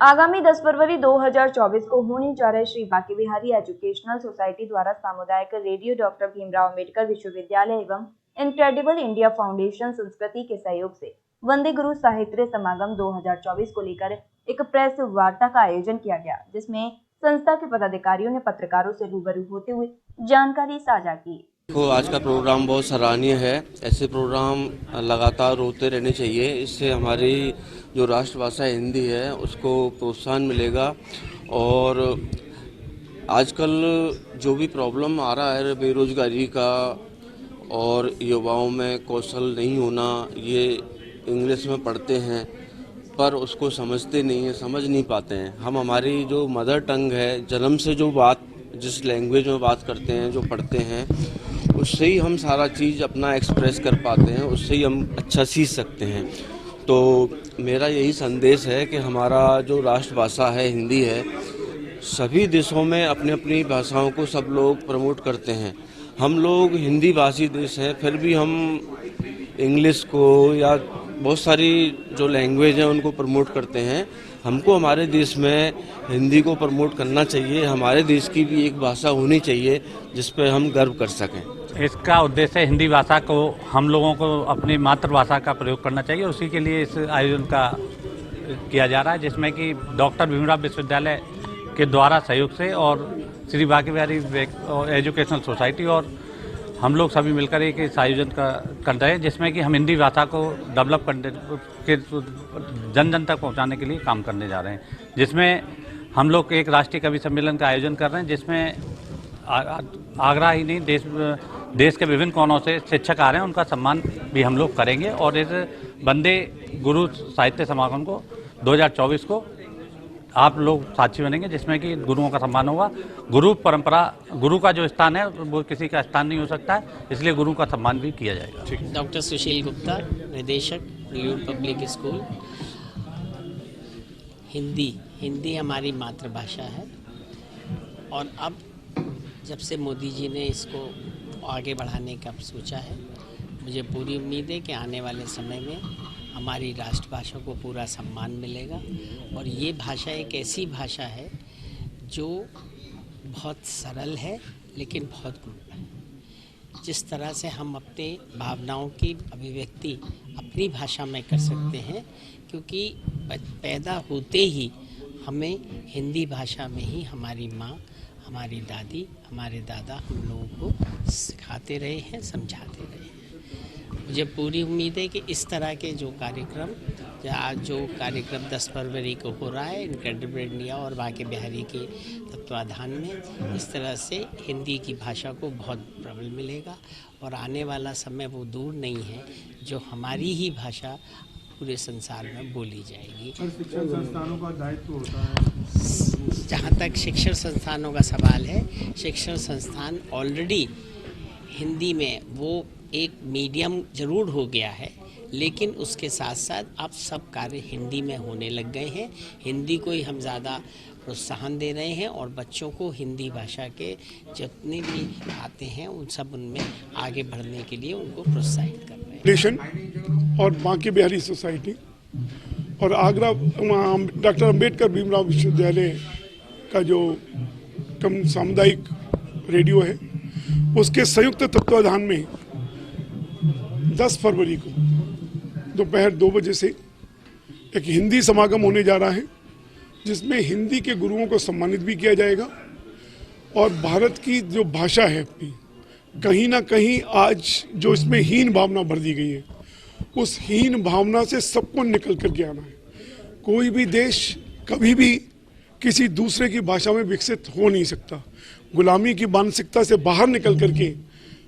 आगामी 10 फरवरी 2024 को होने जा रहे श्री बांके बिहारी एजुकेशनल सोसाइटी द्वारा सामुदायिक रेडियो डॉक्टर भीमराव अंबेडकर विश्वविद्यालय एवं इनक्रेडिबल इंडिया फाउंडेशन संस्कृति के सहयोग से वंदे गुरु साहित्य समागम 2024 को लेकर एक प्रेस वार्ता का आयोजन किया गया, जिसमें संस्था के पदाधिकारियों ने पत्रकारों से रूबरू होते हुए जानकारी साझा की। तो आज का प्रोग्राम बहुत सराहनीय है। ऐसे प्रोग्राम लगातार होते रहने चाहिए। इससे हमारी जो राष्ट्रभाषा हिंदी है उसको प्रोत्साहन मिलेगा। और आजकल जो भी प्रॉब्लम आ रहा है बेरोजगारी का और युवाओं में कौशल नहीं होना, ये इंग्लिश में पढ़ते हैं पर उसको समझते नहीं हैं, समझ नहीं पाते हैं। हम हमारी जो मदर टंग है, जन्म से जो बात जिस लैंग्वेज में बात करते हैं, जो पढ़ते हैं, उससे ही हम सारा चीज़ अपना एक्सप्रेस कर पाते हैं, उससे ही हम अच्छा सीख सकते हैं। तो मेरा यही संदेश है कि हमारा जो राष्ट्रभाषा है हिंदी है, सभी देशों में अपनी अपनी भाषाओं को सब लोग प्रमोट करते हैं। हम लोग हिंदी भाषी देश हैं, फिर भी हम इंग्लिश को या बहुत सारी जो लैंग्वेज हैं उनको प्रमोट करते हैं। हमको हमारे देश में हिंदी को प्रमोट करना चाहिए। हमारे देश की भी एक भाषा होनी चाहिए जिस पर हम गर्व कर सकें। इसका उद्देश्य हिंदी भाषा को हम लोगों को अपनी मातृभाषा का प्रयोग करना चाहिए। उसी के लिए इस आयोजन का किया जा रहा है, जिसमें कि डॉक्टर भीमराव विश्वविद्यालय के द्वारा सहयोग से और श्री बांके बिहारी एजुकेशनल सोसाइटी और हम लोग सभी मिलकर एक इस आयोजन कर रहे हैं, जिसमें कि हम हिंदी भाषा को डेवलप करने के जन जन तक पहुंचाने के लिए काम करने जा रहे हैं। जिसमें हम लोग एक राष्ट्रीय कवि सम्मेलन का आयोजन कर रहे हैं, जिसमें आगरा ही नहीं देश के विभिन्न कोनों से शिक्षक आ रहे हैं, उनका सम्मान भी हम लोग करेंगे। और इस वंदे गुरु साहित्य समागम को 2024 को आप लोग साक्षी बनेंगे, जिसमें कि गुरुओं का सम्मान होगा। गुरु परंपरा, गुरु का जो स्थान है वो किसी का स्थान नहीं हो सकता है, इसलिए गुरु का सम्मान भी किया जाएगा। डॉक्टर सुशील गुप्ता, निदेशक प्रिलूड पब्लिक स्कूल। हिंदी हमारी मातृभाषा है और अब जब से मोदी जी ने इसको आगे बढ़ाने का सोचा है, मुझे पूरी उम्मीद है कि आने वाले समय में हमारी राष्ट्रभाषा को पूरा सम्मान मिलेगा। और ये भाषा एक ऐसी भाषा है जो बहुत सरल है लेकिन बहुत गूढ़ है। जिस तरह से हम अपने भावनाओं की अभिव्यक्ति अपनी भाषा में कर सकते हैं, क्योंकि पैदा होते ही हमें हिंदी भाषा में ही हमारी माँ, हमारी दादी, हमारे दादा हम लोगों को सिखाते रहे हैं, समझाते रहे हैं। मुझे पूरी उम्मीद है कि इस तरह के जो कार्यक्रम 10 फरवरी को हो रहा है इनक्रेडिबल इंडिया और बांके बिहारी के तत्वाधान में, इस तरह से हिंदी की भाषा को बहुत प्रबल मिलेगा। और आने वाला समय वो दूर नहीं है जो हमारी ही भाषा पूरे संसार में बोली जाएगी। शिक्षण संस्थानों का दायित्व होता है। जहाँ तक शिक्षण संस्थानों का सवाल है, शिक्षण संस्थान ऑलरेडी हिंदी में वो एक मीडियम जरूर हो गया है, लेकिन उसके साथ साथ अब सब कार्य हिंदी में होने लग गए हैं। हिंदी को ही हम ज़्यादा प्रोत्साहन दे रहे हैं और बच्चों को हिंदी भाषा के जितने भी आते हैं उन सब उनमें आगे बढ़ने के लिए उनको प्रोत्साहित कर रहे हैं। और बांके बिहारी सोसाइटी और आगरा डॉक्टर अंबेडकर भीमराव विश्वविद्यालय का जो सामुदायिक रेडियो है, उसके संयुक्त तत्वाधान में 10 फरवरी को दोपहर 2 बजे से एक हिंदी समागम होने जा रहा है, जिसमें हिंदी के गुरुओं को सम्मानित भी किया जाएगा। और भारत की जो भाषा है अपनी, कहीं ना कहीं आज जो इसमें हीन भावना भर दी गई है, उस हीन भावना से सबको निकल करके आना है। कोई भी देश कभी भी किसी दूसरे की भाषा में विकसित हो नहीं सकता। गुलामी की मानसिकता से बाहर निकल करके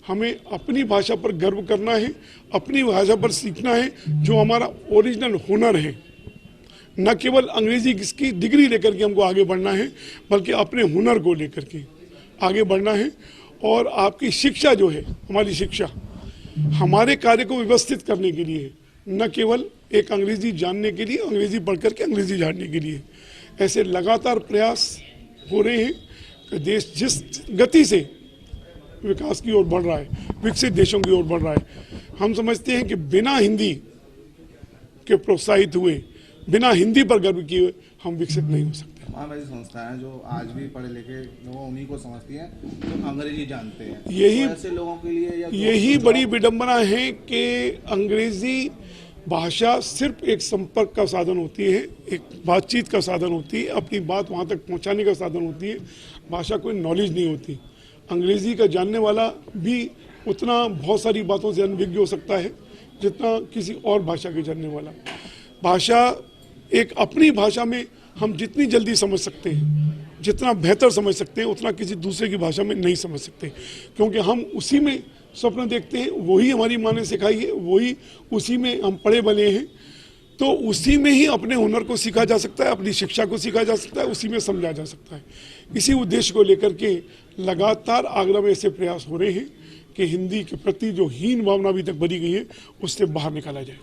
हमें अपनी भाषा पर गर्व करना है, अपनी भाषा पर सीखना है, जो हमारा ओरिजिनल हुनर है। न केवल अंग्रेजी की डिग्री लेकर के हमको आगे बढ़ना है, बल्कि अपने हुनर को लेकर के आगे बढ़ना है। और आपकी शिक्षा जो है, हमारी शिक्षा हमारे कार्य को व्यवस्थित करने के लिए, न केवल एक अंग्रेजी जानने के लिए, अंग्रेजी पढ़ करके अंग्रेजी जानने के लिए। ऐसे लगातार प्रयास हो रहे हैं कि देश जिस गति से विकास की ओर बढ़ रहा है, विकसित देशों की ओर बढ़ रहा है, हम समझते हैं कि बिना हिंदी के प्रोत्साहित हुए बिना हिंदी पर गर्व किए हम विकसित नहीं हो सकते। तमाम ऐसी संस्थाएं हैं जो आज भी पढ़े लिखे लोग उन्हीं को समझती हैं जो अंग्रेजी जानते हैं। यही तो ऐसे लोगों के लिए यही बड़ी विडंबना है कि अंग्रेजी भाषा सिर्फ एक संपर्क का साधन होती है, एक बातचीत का साधन होती है, अपनी बात वहाँ तक पहुँचाने का साधन होती है। भाषा कोई नॉलेज नहीं होती। अंग्रेजी का जानने वाला भी उतना बहुत सारी बातों से अनभिज्ञ हो सकता है जितना किसी और भाषा के जानने वाला। भाषा एक अपनी भाषा में हम जितनी जल्दी समझ सकते हैं, जितना बेहतर समझ सकते हैं, उतना किसी दूसरे की भाषा में नहीं समझ सकते, क्योंकि हम उसी में स्वप्न देखते हैं, वही हमारी माँ ने सिखाई है, वही उसी में हम पढ़े बने हैं। तो उसी में ही अपने हुनर को सीखा जा सकता है, अपनी शिक्षा को सीखा जा सकता है, उसी में समझा जा सकता है। इसी उद्देश्य को लेकर के लगातार आगरा में ऐसे प्रयास हो रहे हैं कि हिंदी के प्रति जो हीन भावना अभी तक बनी गई है उससे बाहर निकाला जाए।